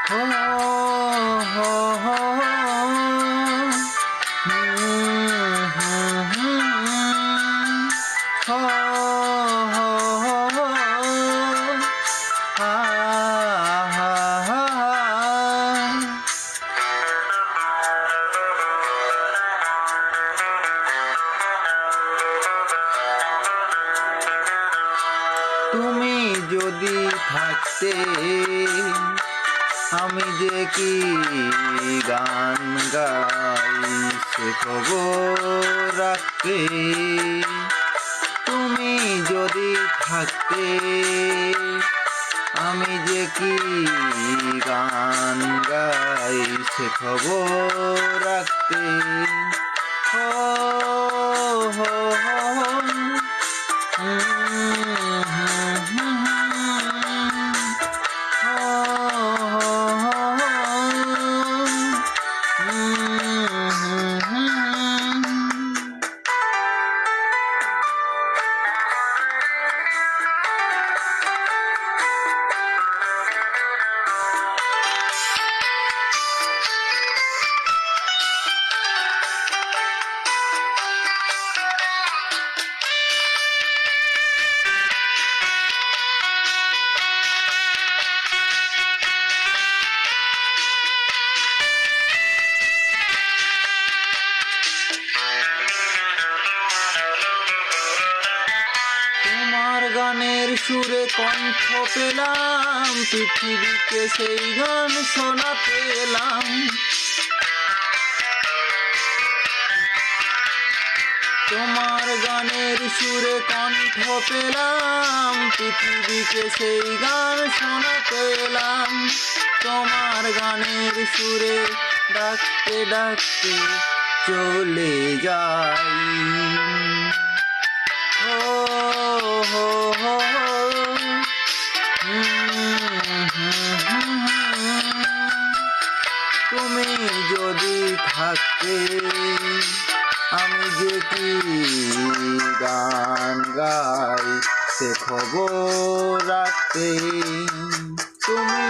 হো হো হো হো তুমি যদি থাকতে আমি যে কি গান গাই সে খবর রাখতে। তুমি যদি থাকতে আমি যে কি গান গাই সে খবর রাখতে। হো হো গানের সুরে কণ্ঠ পেলাম, পৃথিবীকে সেই গান শোনাতে এলাম। তোমার গানের সুরে কণ্ঠ পেলাম, পৃথিবীকে সেই গান শোনাতে এলাম। তোমার গানের সুরে ডাকতে ডাকতে চলে যাই। তুমি যদি থাকতে আমি যে কি গান গাই সে খবর রাখতে। তুমি